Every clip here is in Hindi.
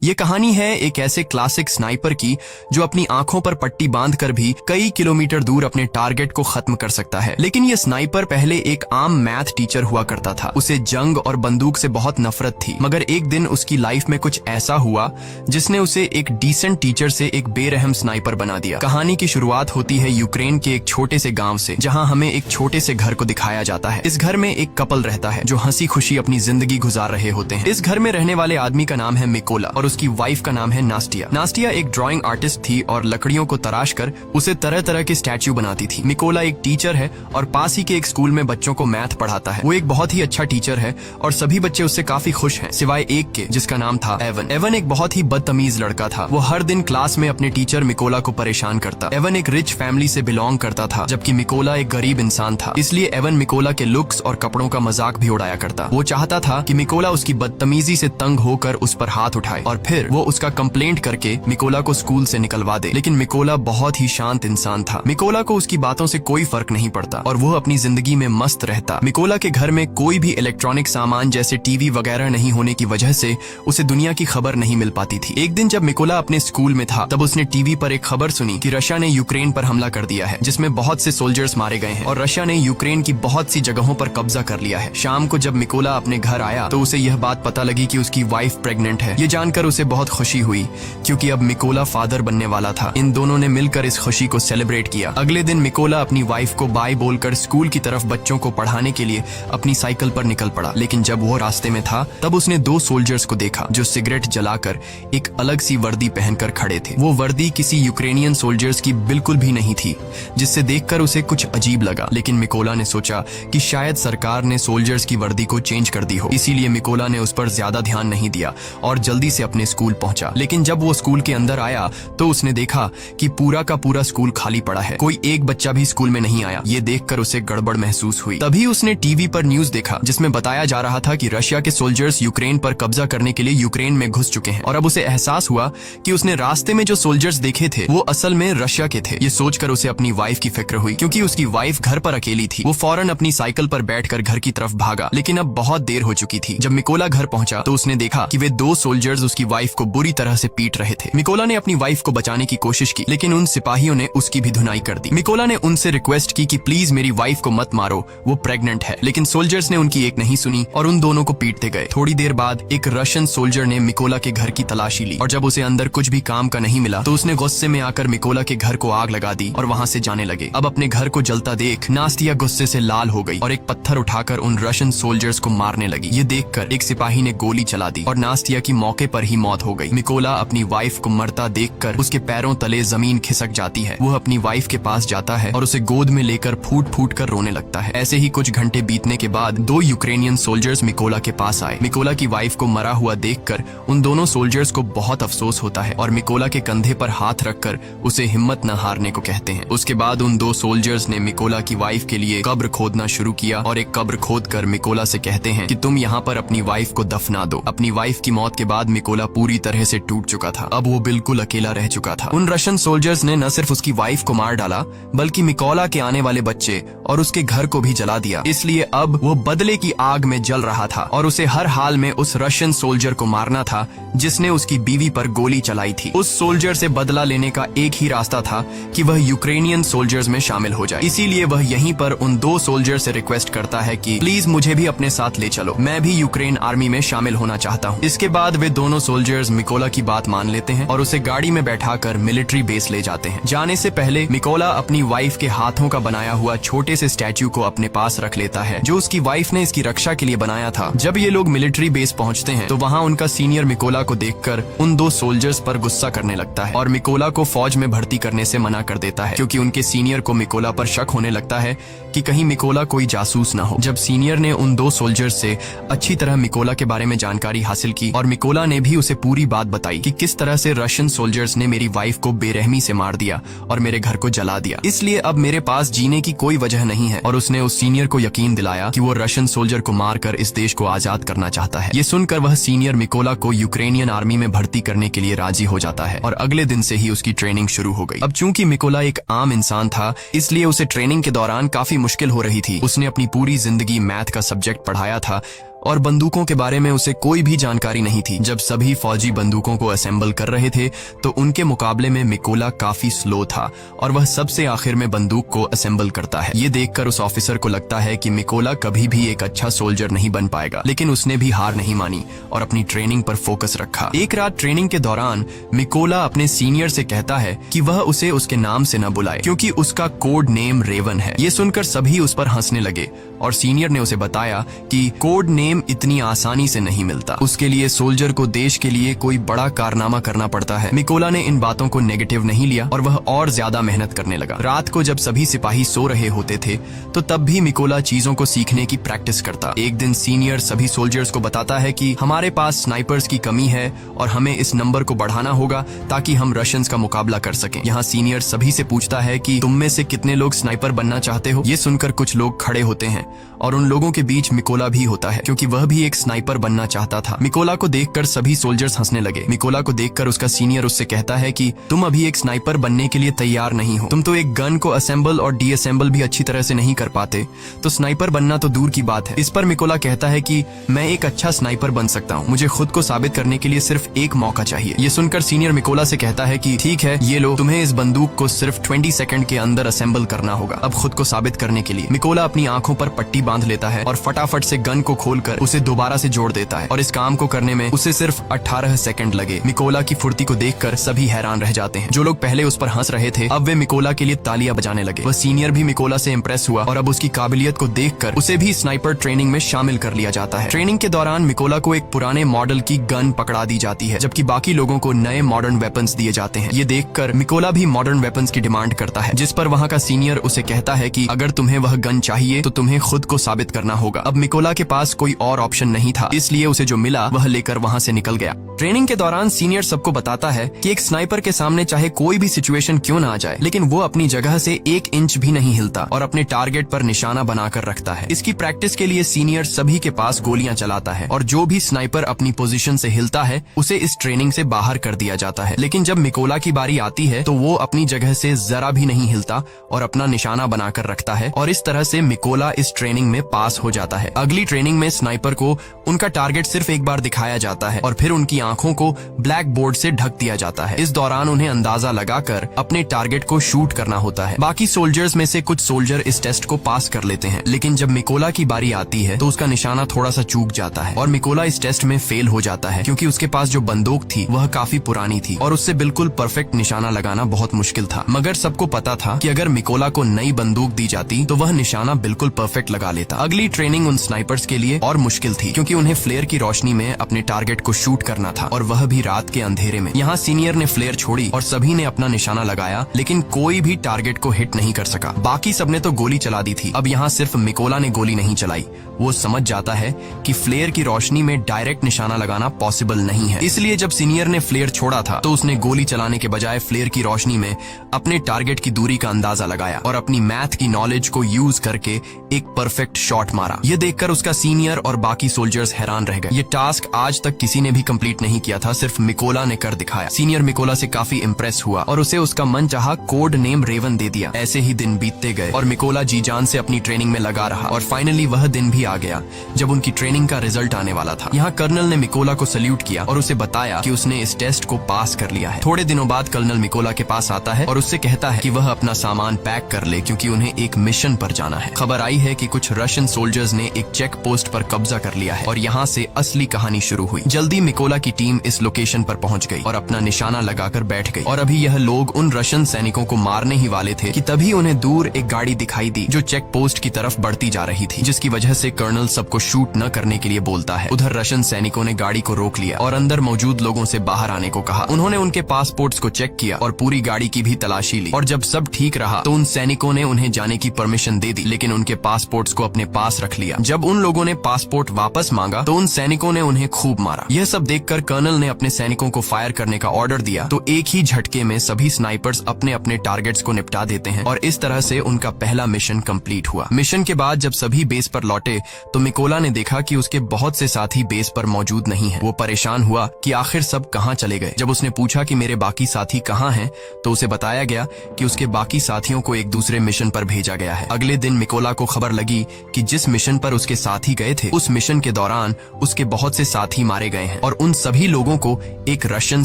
ये कहानी है एक ऐसे क्लासिक स्नाइपर की जो अपनी आंखों पर पट्टी बांधकर भी कई किलोमीटर दूर अपने टारगेट को खत्म कर सकता है। लेकिन ये स्नाइपर पहले एक आम मैथ टीचर हुआ करता था। उसे जंग और बंदूक से बहुत नफरत थी, मगर एक दिन उसकी लाइफ में कुछ ऐसा हुआ जिसने उसे एक डिसेंट टीचर से एक बेरहम स्नाइपर बना दिया। कहानी की शुरुआत होती है यूक्रेन के एक छोटे से गाँव से, जहाँ हमें एक छोटे से घर को दिखाया जाता है। इस घर में एक कपल रहता है जो हंसी खुशी अपनी जिंदगी गुजार रहे होते हैं। इस घर में रहने वाले आदमी का नाम है मिकोला और उसकी वाइफ का नाम है नास्टिया। नास्टिया एक ड्राइंग आर्टिस्ट थी और लकड़ियों को तराश कर उसे तरह तरह के स्टैच्यू बनाती थी। मिकोला एक टीचर है और पास ही के एक स्कूल में बच्चों को मैथ पढ़ाता है। वो एक बहुत ही अच्छा टीचर है और सभी बच्चे उससे काफी खुश हैं, सिवाय एक के जिसका नाम था एवन। एवन एक बहुत ही बदतमीज लड़का था। वो हर दिन क्लास में अपने टीचर मिकोला को परेशान करता। एवन एक रिच फैमिली से बिलोंग करता था, जबकि मिकोला एक गरीब इंसान था। इसलिए एवन मिकोला के लुक्स और कपड़ों का मजाक भी उड़ाया करता। वो चाहता था कि मिकोला उसकी बदतमीजी से तंग होकर उस पर हाथ उठाए और फिर वो उसका कंप्लेंट करके मिकोला को स्कूल से निकलवा दे। लेकिन मिकोला बहुत ही शांत इंसान था। मिकोला को उसकी बातों से कोई फर्क नहीं पड़ता और वो अपनी जिंदगी में मस्त रहता। मिकोला के घर में कोई भी इलेक्ट्रॉनिक सामान जैसे टीवी वगैरह नहीं होने की वजह से उसे दुनिया की खबर नहीं मिल पाती थी। एक दिन जब मिकोला अपने स्कूल में था, तब उसने टीवी पर एक खबर सुनी कि रशिया ने यूक्रेन पर हमला कर दिया है, जिसमें बहुत से सोल्जर्स मारे गए हैं और रशिया ने यूक्रेन की बहुत सी जगहों पर कब्जा कर लिया है। शाम को जब मिकोला अपने घर आया तो उसे यह बात पता लगी कि उसकी वाइफ प्रेग्नेंट है। ये जानकर उसे बहुत खुशी हुई क्योंकि अब मिकोला फादर बनने वाला था। इन दोनों ने मिलकर इस खुशी को सेलिब्रेट किया। अगले दिन मिकोला अपनी वाइफ को बाय बोलकर स्कूल की तरफ बच्चों को पढ़ाने के लिए अपनी साइकिल पर निकल पड़ा। लेकिन जब वो रास्ते में था तब उसने दो सोल्जर्स को देखा जो सिगरेट जलाकर एक अलग सी वर्दी पहनकर खड़े थे। वो वर्दी किसी यूक्रेनियन सोल्जर्स की बिल्कुल भी नहीं थी, जिससे देखकर उसे कुछ अजीब लगा। लेकिन मिकोला ने सोचा कि शायद सरकार ने सोल्जर्स की वर्दी को चेंज कर दी हो, इसीलिए मिकोला ने उस पर ज्यादा ध्यान नहीं दिया और जल्दी से अपने स्कूल पहुंचा। लेकिन जब वो स्कूल के अंदर आया तो उसने देखा कि पूरा का पूरा स्कूल खाली पड़ा है। कोई एक बच्चा भी स्कूल में नहीं आया। ये देखकर उसे गड़बड़ महसूस हुई। तभी उसने टीवी पर न्यूज देखा जिसमें बताया जा रहा था कि रशिया के सोल्जर्स यूक्रेन पर कब्जा करने के लिए यूक्रेन में घुस चुके हैं। और अब उसे एहसास हुआ कि उसने रास्ते में जो सोल्जर्स देखे थे वो असल में रशिया के थे। ये सोचकर उसे अपनी वाइफ की फिक्र हुई, क्योंकि उसकी वाइफ घर पर अकेली थी। वो फौरन अपनी साइकिल पर बैठकर घर की तरफ भागा, लेकिन अब बहुत देर हो चुकी थी। जब मिकोला घर पहुंचा तो उसने देखा कि वे दो सोल्जर्स उसकी वाइफ को बुरी तरह से पीट रहे थे। मिकोला ने अपनी वाइफ को बचाने की कोशिश की, लेकिन उन सिपाहियों ने उसकी भी धुनाई कर दी। मिकोला ने उनसे रिक्वेस्ट की कि प्लीज मेरी वाइफ को मत मारो, वो प्रेग्नेंट है। लेकिन सोल्जर्स ने उनकी एक नहीं सुनी और उन दोनों को पीटते गए। थोड़ी देर बाद एक रशियन सोल्जर ने मिकोला के घर की तलाशी ली और जब उसे अंदर कुछ भी काम का नहीं मिला तो उसने गुस्से में आकर मिकोला के घर को आग लगा दी और वहाँ से जाने लगे। अब अपने घर को जलता देख नास्टिया गुस्से से लाल हो गई और एक पत्थर उठाकर उन रशियन सोल्जर्स को मारने लगी। ये देखकर एक सिपाही ने गोली चला दी और नास्टिया की मौके पर ही मौत हो गई। मिकोला अपनी वाइफ को मरता देखकर उसके पैरों तले जमीन खिसक जाती है। वो अपनी वाइफ के पास जाता है और उसे गोद में लेकर फूट फूट कर रोने लगता है। ऐसे ही कुछ घंटे बीतने के बाद दो यूक्रेनियन सोल्जर्स मिकोला के पास आए। मिकोला की वाइफ को मरा हुआ देखकर उन दोनों सोल्जर्स को बहुत अफसोस होता है और मिकोला के कंधे पर हाथ रखकर उसे हिम्मत न हारने को कहते हैं। उसके बाद उन दो सोल्जर्स ने मिकोला की वाइफ के लिए कब्र खोदना शुरू किया और एक कब्र खोदकर मिकोला से कहते हैं कि तुम यहाँ पर अपनी वाइफ को दफना दो। अपनी वाइफ की मौत के बाद मिकोला पूरी तरह से टूट चुका था। अब वो बिल्कुल अकेला रह चुका था। उन रशियन सोल्जर्स ने न सिर्फ उसकी वाइफ को मार डाला बल्कि मिकोला के आने वाले बच्चे और उसके घर को भी जला दिया। इसलिए अब वो बदले की आग में जल रहा था और उसे हर हाल में उस रशियन सोल्जर को मारना था जिसने उसकी बीवी पर गोली चलाई थी। उस सोल्जर से बदला लेने का एक ही रास्ता था कि वह यूक्रेनियन सोल्जर्स में शामिल हो जाए। इसीलिए वह यहीं पर उन दो सोल्जर से रिक्वेस्ट करता है कि प्लीज मुझे भी अपने साथ ले चलो, मैं भी यूक्रेन आर्मी में शामिल होना चाहता हूँ। इसके बाद वे दोनों सोल्जर्स मिकोला की बात मान लेते हैं और उसे गाड़ी में बैठाकर मिलिट्री बेस ले जाते हैं। जाने से पहले मिकोला अपनी वाइफ के हाथों का बनाया हुआ छोटे से स्टैच्यू को अपने पास रख लेता है जो उसकी वाइफ ने इसकी रक्षा के लिए बनाया था। जब ये लोग मिलिट्री बेस पहुंचते हैं तो वहाँ उनका सीनियर मिकोला को देखकर उन दो सोल्जर्स पर गुस्सा करने लगता है और मिकोला को फौज में भर्ती करने से मना कर देता है, क्योंकि उनके सीनियर को मिकोला पर शक होने लगता है कि कहीं मिकोला कोई जासूस ना हो। जब सीनियर ने उन दो सोल्जर्स से अच्छी तरह मिकोला के बारे में जानकारी हासिल की और मिकोला ने भी उसे पूरी बात बताई कि किस तरह से रशियन सोल्जर्स ने मेरी वाइफ को बेरहमी से मार दिया और मेरे घर को जला दिया, इसलिए अब मेरे पास जीने की कोई वजह नहीं है। और उसने उस सीनियर को यकीन दिलाया कि वो रशियन सोल्जर को मारकर इस देश को आजाद करना चाहता है। ये सुनकर वह सीनियर मिकोला को यूक्रेनियन आर्मी में भर्ती करने के लिए राजी हो जाता है और अगले दिन से ही उसकी ट्रेनिंग शुरू हो गई। अब चूंकि मिकोला एक आम इंसान था, इसलिए उसे ट्रेनिंग के दौरान काफी मुश्किल हो रही थी। उसने अपनी पूरी जिंदगी मैथ का सब्जेक्ट पढ़ाया था और बंदूकों के बारे में उसे कोई भी जानकारी नहीं थी। जब सभी फौजी बंदूकों को असेंबल कर रहे थे तो उनके मुकाबले में मिकोला काफी स्लो था और वह सबसे आखिर में बंदूक को असेंबल करता है। ये देखकर उस ऑफिसर को लगता है कि मिकोला कभी भी एक अच्छा सोल्जर नहीं बन पाएगा, लेकिन उसने भी हार नहीं मानी और अपनी ट्रेनिंग पर फोकस रखा। एक रात ट्रेनिंग के दौरान मिकोला अपने सीनियर से कहता है कि वह उसे उसके नाम से न बुलाए क्योंकि उसका कोड नेम रेवन है। ये सुनकर सभी उस पर हंसने लगे और सीनियर ने उसे बताया कि कोड नेम इतनी आसानी से नहीं मिलता, उसके लिए सोल्जर को देश के लिए कोई बड़ा कारनामा करना पड़ता है। मिकोला ने इन बातों को नेगेटिव नहीं लिया और वह और ज्यादा मेहनत करने लगा। रात को जब सभी सिपाही सो रहे होते थे तो तब भी मिकोला चीजों को सीखने की प्रैक्टिस करता। एक दिन सीनियर सभी सोल्जर्स को बताता है कि हमारे पास स्नाइपर्स की कमी है और हमें इस नंबर को बढ़ाना होगा ताकि हम रशियंस का मुकाबला कर सकें। यहाँ सीनियर सभी से पूछता है कि तुम में से कितने लोग स्नाइपर बनना चाहते हो। ये सुनकर कुछ लोग खड़े होते हैं और उन लोगों के बीच मिकोला भी होता है क्योंकि वह भी एक स्नाइपर बनना चाहता था। मिकोला को देखकर सभी सोल्जर्स हंसने लगे। मिकोला को देखकर उसका सीनियर उससे कहता है कि तुम अभी एक स्नाइपर बनने के लिए तैयार नहीं हो, तुम तो एक गन को असेंबल और डीअसेंबल भी अच्छी तरह से नहीं कर पाते, तो स्नाइपर बनना तो दूर की बात है। इस पर मिकोला कहता है कि मैं एक अच्छा स्नाइपर बन सकता हूँ, मुझे खुद को साबित करने के लिए सिर्फ एक मौका चाहिए। ये सुनकर सीनियर मिकोला से कहता है कि ठीक है, ये लो, तुम्हें इस बंदूक को सिर्फ 20 सेकंड के अंदर असेंबल करना होगा। अब खुद को साबित करने के लिए मिकोला अपनी आंखों पर पट्टी बांध लेता है और फटाफट से गन को खोलकर उसे दोबारा से जोड़ देता है और इस काम को करने में उसे सिर्फ 18 सेकंड लगे। मिकोला की फुर्ती को देखकर सभी हैरान रह जाते हैं। जो लोग पहले उस पर हंस रहे थे अब वे मिकोला के लिए तालियां बजाने लगे। वह सीनियर भी मिकोला से इम्प्रेस हुआ और अब उसकी काबिलियत को देखकर उसे भी स्नाइपर ट्रेनिंग में शामिल कर लिया जाता है। ट्रेनिंग के दौरान मिकोला को एक पुराने मॉडल की गन पकड़ा दी जाती है जबकि बाकी लोगों को नए मॉडर्न वेपन्स दिए जाते हैं। ये देखकर मिकोला भी मॉडर्न वेपन्स की डिमांड करता है, जिस पर वहाँ का सीनियर उसे कहता है कि अगर तुम्हें वह गन चाहिए तो तुम्हें खुद को साबित करना होगा। अब मिकोला के पास कोई और ऑप्शन नहीं था, इसलिए उसे जो मिला वह लेकर वहाँ से निकल गया। ट्रेनिंग के दौरान सीनियर सबको बताता है कि एक स्नाइपर के सामने चाहे कोई भी सिचुएशन क्यों ना आ जाए, लेकिन वो अपनी जगह से 1 इंच भी नहीं हिलता और अपने टारगेट पर निशाना बनाकर रखता है। इसकी प्रैक्टिस के लिए सीनियर सभी के पास गोलियां चलाता है और जो भी स्नाइपर अपनी पोजीशन से हिलता है उसे इस ट्रेनिंग से बाहर कर दिया जाता है। लेकिन जब मिकोला की बारी आती है तो वो अपनी जगह से जरा भी नहीं हिलता और अपना निशाना बनाकर रखता है और इस तरह से मिकोला इस ट्रेनिंग में पास हो जाता है। अगली ट्रेनिंग में स्नाइपर को उनका टारगेट सिर्फ एक बार दिखाया जाता है और फिर उनकी आंखों को ब्लैक बोर्ड से ढक दिया जाता है। इस दौरान उन्हें अंदाजा लगाकर अपने टारगेट को शूट करना होता है। बाकी सोल्जर्स में से कुछ सोल्जर इस टेस्ट को पास कर लेते हैं, लेकिन जब मिकोला की बारी आती है तो उसका निशाना थोड़ा सा चूक जाता है और मिकोला इस टेस्ट में फेल हो जाता है क्योंकि उसके पास जो बंदूक थी वह काफी पुरानी थी और उससे बिल्कुल परफेक्ट निशाना लगाना बहुत मुश्किल था। मगर सबको पता था कि अगर मिकोला को नई बंदूक दी जाती तो वह निशाना बिल्कुल परफेक्ट लगा लेता। अगली ट्रेनिंग उन स्नाइपर्स के लिए और मुश्किल थी क्योंकि उन्हें फ्लेयर की रोशनी में अपने टारगेट को शूट करना था और वह भी रात के अंधेरे में। यहाँ सीनियर ने फ्लेयर छोड़ी और सभी ने अपना निशाना लगाया, लेकिन कोई भी टारगेट को हिट नहीं कर सका। बाकी सबने तो गोली चला दी थी। अब यहाँ सिर्फ मिकोला ने गोली नहीं चलाई। वो समझ जाता है कि फ्लेयर की रोशनी में डायरेक्ट निशाना लगाना पॉसिबल नहीं है, इसलिए जब सीनियर ने फ्लेयर छोड़ा था तो उसने गोली चलाने के बजाय फ्लेयर की रोशनी में अपने टारगेट की दूरी का अंदाजा लगाया और अपनी मैथ की नॉलेज को यूज करके एक परफेक्ट शॉट मारा। ये देखकर उसका सीनियर और बाकी सोल्जर्स हैरान रह गए। ये टास्क आज तक किसी ने भी कंप्लीट नहीं किया था, सिर्फ मिकोला ने कर दिखाया। सीनियर मिकोला से काफी इम्प्रेस हुआ और उसे उसका मन चाहा कोड नेम रेवन दे दिया। ऐसे ही दिन बीतते गए और मिकोला जी जान से अपनी ट्रेनिंग में लगा रहा और फाइनली वह दिन भी आ गया जब उनकी ट्रेनिंग का रिजल्ट आने वाला था। यहाँ कर्नल ने मिकोला को सल्यूट किया और उसे बताया कि उसने इस टेस्ट को पास कर लिया है। थोड़े दिनों बाद कर्नल मिकोला के पास आता है और उससे कहता है कि वह अपना सामान पैक कर ले क्योंकि उन्हें एक मिशन पर जाना है। खबर आई है कि कुछ रशियन सोल्जर्स ने एक चेक पोस्ट पर कब्जा कर लिया है और यहाँ से असली कहानी शुरू हुई। जल्दी मिकोला की टीम इस लोकेशन पर पहुंच गई और अपना निशाना लगाकर बैठ गई और अभी यह लोग उन रशियन सैनिकों को मारने ही वाले थे कि तभी उन्हें दूर एक गाड़ी दिखाई दी जो चेक पोस्ट की तरफ बढ़ती जा रही थी, जिसकी वजह से कर्नल सबको शूट न करने के लिए बोलता है। उधर रशियन सैनिकों ने गाड़ी को रोक लिया और अंदर मौजूद लोगों से बाहर आने को कहा। उन्होंने उनके पासपोर्ट्स को चेक किया और पूरी गाड़ी की भी तलाशी ली और जब सब ठीक रहा तो उन सैनिकों ने उन्हें जाने की परमिशन दे दी, लेकिन उनके पासपोर्ट्स को अपने पास रख लिया। जब उन लोगों ने पासपोर्ट वापस मांगा तो उन सैनिकों ने उन्हें खूब मारा। यह सब देखकर कर्नल ने अपने सैनिकों को फायर करने का ऑर्डर दिया तो एक ही झटके में सभी स्नाइपर्स अपने अपने टारगेट्स को निपटा देते हैं और इस तरह से उनका पहला मिशन कंप्लीट हुआ। मिशन के बाद जब सभी बेस पर लौटे तो मिकोला ने देखा कि उसके बहुत से साथी बेस पर मौजूद नहीं हैं। वो परेशान हुआ कि आखिर सब कहाँ चले गए। जब उसने पूछा कि मेरे बाकी साथी कहाँ हैं तो उसे बताया गया कि उसके बाकी साथियों को एक दूसरे मिशन पर भेजा गया है। अगले दिन मिकोला को खबर लगी कि जिस मिशन पर उसके साथी गए थे उस मिशन के दौरान उसके बहुत से साथी मारे गए हैं और उन सभी लोगों को एक रशियन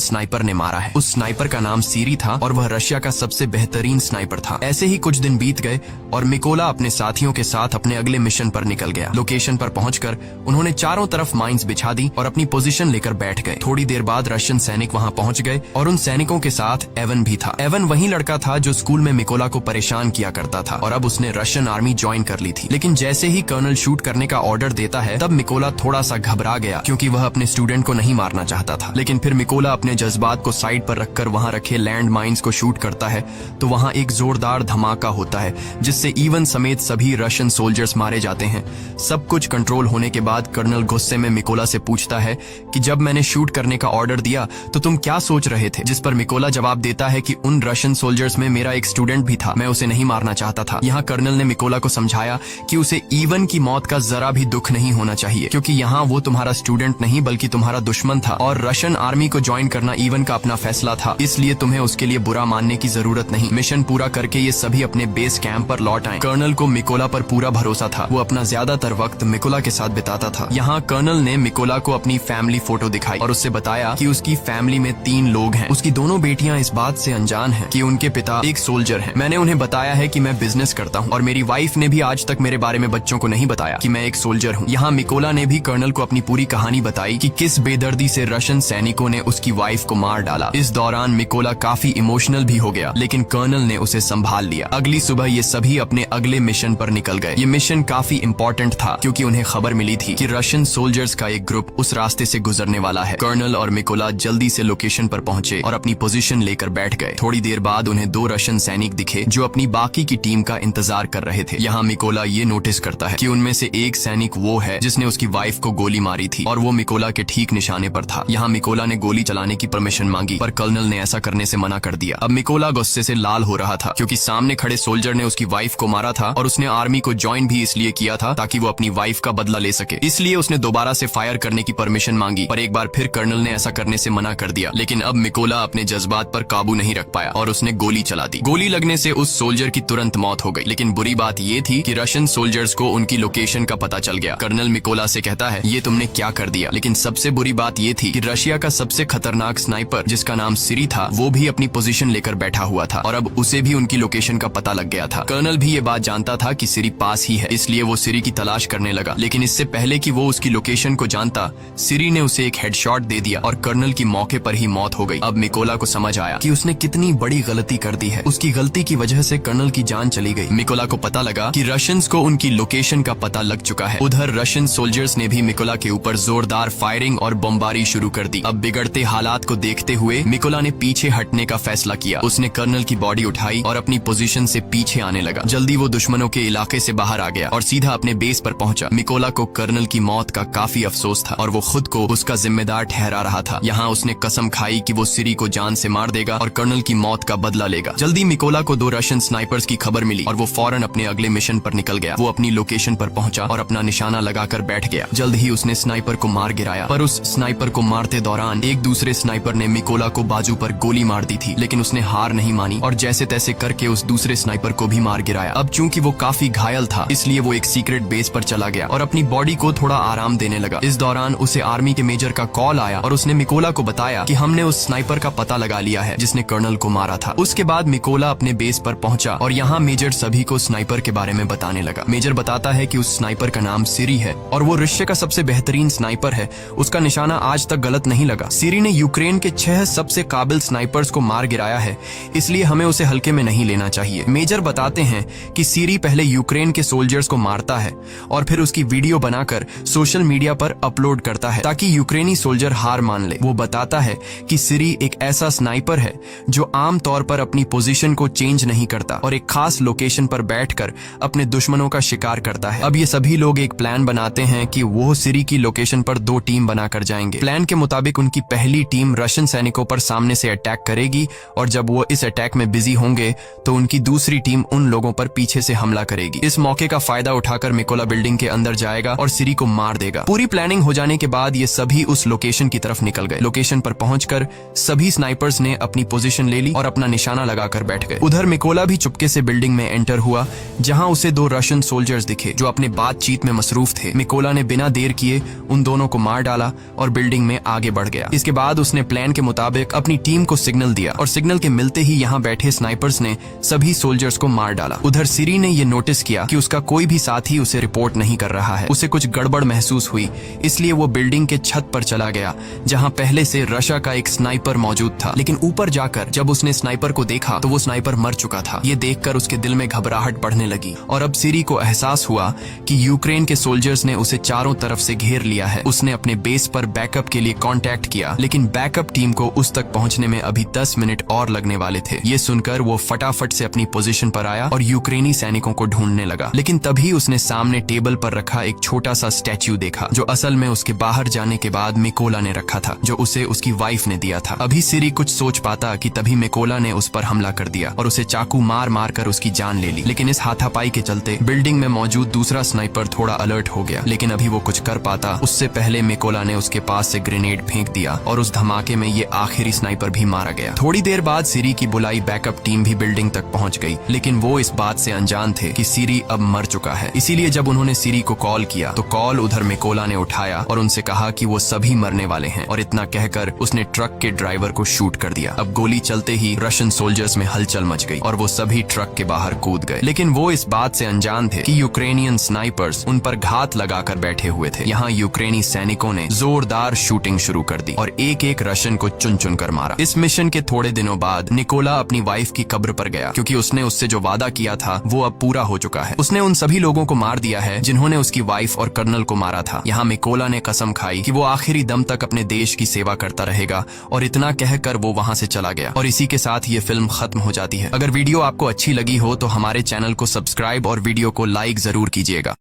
स्नाइपर ने मारा है। उस स्नाइपर का नाम सीरी था और वह रशिया का सबसे बेहतरीन स्नाइपर था। ऐसे ही कुछ दिन बीत गए और मिकोला अपने साथियों के साथ अपने अगले मिशन पर निकल गया। लोकेशन पर पहुंचकर उन्होंने चारों तरफ माइंस बिछा दी और अपनी पोजीशन लेकर बैठ गए। थोड़ी देर बाद रशियन सैनिक वहां पहुंच गए और उन सैनिकों के साथ एवन भी था। एवन वही लड़का था जो स्कूल में मिकोला को परेशान किया करता था और अब उसने रशियन आर्मी ज्वाइन कर ली थी। लेकिन जैसे ही कर्नल शूट करने का ऑर्डर देता है तब मिकोला थोड़ा सा घबरा गया क्योंकि वह अपने स्टूडेंट को नहीं मारना चाहता था। लेकिन फिर मिकोला अपने जज्बात को साइड पर रखकर वहां रखे लैंड माइंस को शूट करता है तो वहां एक जोरदार धमाका होता है जिससे इवन समेत सभी रशियन सोल्जर्स मारे जाते हैं। सब कुछ कंट्रोल होने के बाद कर्नल गुस्से में मिकोला से पूछता है कि जब मैंने शूट करने का ऑर्डर दिया तो तुम क्या सोच रहे थे, जिस पर मिकोला जवाब देता है कि उन रशियन सोल्जर्स में मेरा एक स्टूडेंट भी था, मैं उसे नहीं मारना चाहता था। यहाँ कर्नल ने मिकोला को समझाया कि उसे इवन की मौत का जरा भी दुख नहीं होना चाहिए क्योंकि यहाँ वो तुम्हारा स्टूडेंट नहीं बल्कि तुम्हारा दुश्मन था और रशियन आर्मी को ज्वाइन करना इवन का अपना फैसला था, इसलिए तुम्हें उसके लिए बुरा मानने की जरूरत नहीं। मिशन पूरा करके ये सभी अपने बेस कैंप पर लौट आए। कर्नल को मिकोला पर पूरा भरोसा था, वो अपना ज्यादातर वक्त मिकोला के साथ बिताता था। यहाँ कर्नल ने मिकोला को अपनी फैमिली फोटो दिखाई और उससे बताया कि उसकी फैमिली में 3 लोग हैं। उसकी दोनों बेटियां इस बात से अनजान हैं कि उनके पिता एक सोल्जर हैं। मैंने उन्हें बताया है कि मैं बिजनेस करता हूँ और मेरी वाइफ ने भी आज तक मेरे बारे में बच्चों को नहीं बताया कि मैं एक सोल्जर हूँ। यहाँ मिकोला ने भी कर्नल को अपनी पूरी कहानी बताई कि किस बेदर्दी से रशियन सैनिकों ने उसकी वाइफ को मार डाला। इस दौरान मिकोला काफी इमोशनल भी हो गया लेकिन कर्नल ने उसे संभाल लिया। अगली सुबह ये सभी अपने अगले मिशन पर निकल गए। ये मिशन काफी इम्पोर्टेंट था क्योंकि उन्हें खबर मिली थी कि रशियन सोल्जर्स का एक ग्रुप उस रास्ते से गुजरने वाला है। कर्नल और मिकोला जल्दी से लोकेशन पर पहुंचे और अपनी पोजीशन लेकर बैठ गए। थोड़ी देर बाद उन्हें 2 रशियन सैनिक दिखे जो अपनी बाकी की टीम का इंतजार कर रहे थे। यहाँ मिकोला ये नोटिस करता है कि उनमें से एक सैनिक वो है जिसने उसकी वाइफ को गोली मारी थी और वो मिकोला के ठीक निशाने पर था। यहाँ मिकोला ने गोली चलाने की परमिशन मांगी पर कर्नल ने ऐसा करने से मना कर दिया। अब मिकोला गुस्से से लाल हो रहा था क्योंकि सामने खड़े सोल्जर ने उसकी वाइफ को मारा था और उसने आर्मी को ज्वाइन भी इसलिए किया था ताकि वो अपनी वाइफ का बदला ले सके। इसलिए उसने दोबारा से फायर करने की परमिशन मांगी पर एक बार फिर कर्नल ने ऐसा करने से मना कर दिया। लेकिन अब मिकोला अपने जज्बात पर काबू नहीं रख पाया और उसने गोली चला दी। गोली लगने से उस सोल्जर की तुरंत मौत हो गई। लेकिन बुरी बात ये थी कि रशियन सोल्जर्स को उनकी लोकेशन का पता चल गया। कर्नल मिकोला से कहता है ये तुमने क्या कर दिया। लेकिन सबसे बुरी बात ये थी कि रशिया का सबसे खतरनाक स्नाइपर जिसका नाम सीरी था वो भी अपनी पोजीशन लेकर बैठा हुआ था और अब उसे भी उनकी लोकेशन का पता लग गया था। कर्नल भी ये बात जानता था कि सीरी पास ही है, इसलिए वो सीरी की तलाश करने लगा। लेकिन इससे पहले कि वो उसकी लोकेशन को जानता सीरी ने उसे एक हेडशॉट दे दिया और कर्नल की मौके पर ही मौत हो गई। अब मिकोला को समझ आया कि उसने कितनी बड़ी गलती कर दी है। उसकी गलती की वजह से कर्नल की जान चली गई। मिकोला को पता लगा कि रशियंस को उनकी लोकेशन का पता लग चुका है। उधर रशियन सोल्जर्स ने भी मिकोला के ऊपर जोरदार फायरिंग और बमबारी शुरू कर दी। अब बिगड़ते हालात को देखते हुए मिकोला ने पीछे हटने का फैसला किया। उसने कर्नल की बॉडी उठाई और अपनी पोजीशन से पीछे आने लगा। जल्दी वो दुश्मनों के इलाके से बाहर आ गया और सीधा अपने बेस पर पहुंचा। मिकोला को कर्नल की मौत का काफी अफसोस था और वो खुद को उसका जिम्मेदार ठहरा रहा था। यहाँ उसने कसम खाई कि वो सीरी को जान से मार देगा और कर्नल की मौत का बदला लेगा। जल्दी मिकोला को 2 रशियन स्नाइपर्स की खबर मिली और वो फौरन अपने अगले मिशन पर निकल गया। वो अपनी लोकेशन पर पहुंचा और अपना निशाना लगाकर बैठ गया। जल्द ही उसने स्नाइपर को मार गिराया पर उस स्नाइपर को मारते दौरान एक दूसरे स्नाइपर ने मिकोला को बाजू पर गोली मार दी थी। लेकिन उसने हार नहीं मानी और जैसे तैसे करके उस दूसरे स्नाइपर को भी मार गिराया। अब चूंकि वो काफी घायल था इसलिए वो एक सीक्रेट बेस पर चला गया और अपनी बॉडी को थोड़ा आराम देने लगा। इस दौरान उसे आर्मी के मेजर का कॉल आया और उसने मिकोला को बताया कि हमने उस स्नाइपर का पता लगा लिया है जिसने कर्नल को मारा था। उसके बाद मिकोला अपने बेस पर पहुंचा और यहाँ मेजर सभी को स्नाइपर के बारे में बताने लगा। मेजर बताता है कि उस स्नाइपर का नाम सीरी है और वो रशिया का सबसे बेहतरीन स्नाइपर है। उसका निशाना आज तक गलत नहीं लगा। सीरी ने यूक्रेन के 6 सबसे काबिल स्नाइपर्स को मार गिराया है, इसलिए हमें उसे हल्के में नहीं लेना चाहिए। मेजर बताते हैं कि सीरी पहले यूक्रेन के सोल्जर्स को मारता है और फिर उसकी वीडियो बनाकर सोशल मीडिया पर अपलोड करता है ताकि यूक्रेनी सोल्जर हार मान ले। वो बताता है कि सीरी एक ऐसा स्नाइपर है जो आम तौर पर अपनी पोजीशन को चेंज नहीं करता और एक खास लोकेशन पर बैठकर अपने दुश्मनों का शिकार करता है। अब ये सभी लोग एक प्लान बनाते हैं कि वो सीरी की लोकेशन पर 2 टीम बनाकर जाएंगे। प्लान के मुताबिक उनकी पहली टीम रशियन सैनिकों पर सामने से अटैक करेगी और जब वो इस अटैक में बिजी होंगे तो उनकी दूसरी टीम उन लोगों पर पीछे से हमला करेगी। इस मौके का फायदा उठाकर मिकोला बिल्डिंग के अंदर जाएगा और सीरी को मार देगा। पूरी प्लानिंग हो जाने के बाद ये सभी उस लोकेशन की तरफ निकल गए। लोकेशन पर पहुंचकर सभी स्नाइपर्स ने अपनी पोजीशन ले ली और अपना निशाना लगाकर बैठ गए। उधर मिकोला भी चुपके से बिल्डिंग में एंटर हुआ जहां उसे 2 रशियन रशियन सोल्जर्स दिखे जो अपने बातचीत में मसरूफ थे। मिकोला ने बिना देर किए उन दोनों को मार डाला और बिल्डिंग में आगे बढ़ गया। इसके बाद उसने प्लान के मुताबिक अपनी टीम को सिग्नल दिया और सिग्नल के मिलते ही यहाँ बैठे स्नाइपर्स ने सभी सोल्जर्स को मार डाला। उधर सिरी ने ये नोटिस किया कि उसका कोई भी साथी उसे रिपोर्ट नहीं कर रहा है। उसे कुछ गड़बड़ महसूस हुई, इसलिए वो बिल्डिंग के छत पर चला गया जहाँ पहले से रशा का एक स्नाइपर मौजूद था। लेकिन ऊपर जाकर जब उसने स्नाइपर को देखा तो वो स्नाइपर मर चुका था। ये देखकर उसके दिल में घबराहट बढ़ने लगी और अब सिरी को एहसास हुआ कि यूक्रेन के सोल्जर्स ने उसे चारों तरफ से घेर लिया है। उसने अपने बेस पर बैकअप के लिए कांटेक्ट किया, लेकिन बैकअप टीम को उस तक पहुंचने में अभी 10 मिनट और लगने वाले थे। ये सुनकर वो फटाफट से अपनी पोजीशन पर आया और यूक्रेनी सैनिकों को ढूंढने लगा। लेकिन तभी उसने सामने टेबल पर रखा एक छोटा सा स्टैच्यू देखा जो असल में उसके बाहर जाने के बाद मिकोला ने रखा था, जो उसे उसकी वाइफ ने दिया था। अभी सिरी कुछ सोच पाता कि तभी मिकोला ने उस पर हमला कर दिया और उसे चाकू मार मार कर उसकी जान ले ली। लेकिन इस हाथापाई के चलते बिल्डिंग में मौजूद दूसरा स्नाइपर थोड़ा अलर्ट हो गया, लेकिन अभी वो कुछ कर पाता उससे पहले मिकोला ने उसके पास से ग्रेनेड फेंक दिया और उस धमाके में ये आखिरी स्नाइपर भी मारा गया। थोड़ी देर बाद सिरी की बुलाई बैकअप टीम भी बिल्डिंग तक पहुंच गई, लेकिन वो इस बात से अनजान थे कि सिरी अब मर चुका है। इसीलिए जब उन्होंने सिरी को कॉल किया तो कॉल उधर मिकोला ने उठाया और उनसे कहा कि वो सभी मरने वाले हैं और इतना कहकर उसने ट्रक के ड्राइवर को शूट कर दिया। अब गोली चलते ही रशियन सोल्जर्स में हलचल मच गई और वो सभी ट्रक के बाहर कूद गए। लेकिन वो इस बात से अनजान थे कि यूक्रेनियन स्नाइपर्स उन पर घात लगाकर बैठे हुए थे। यहाँ यूक्रेनी सैनिकों ने जोरदार शूटिंग शुरू कर दी और एक एक रशियन को चुन चुन कर मारा। इस मिशन के थोड़े दिनों बाद निकोला अपनी वाइफ की कब्र पर गया, क्योंकि उसने उससे जो वादा किया था वो अब पूरा हो चुका है। उसने उन सभी लोगों को मार दिया है जिन्होंने उसकी वाइफ और कर्नल को मारा था। यहाँ मिकोला ने कसम खाई कि वो आखिरी दम तक अपने देश की सेवा करता रहेगा और इतना कहकर वो वहां से चला गया। और इसी के साथ ये फिल्म खत्म हो जाती है। अगर वीडियो आपको अच्छी लगी हो तो हमारे चैनल को सब्सक्राइब और वीडियो को लाइक जरूर कीजिएगा।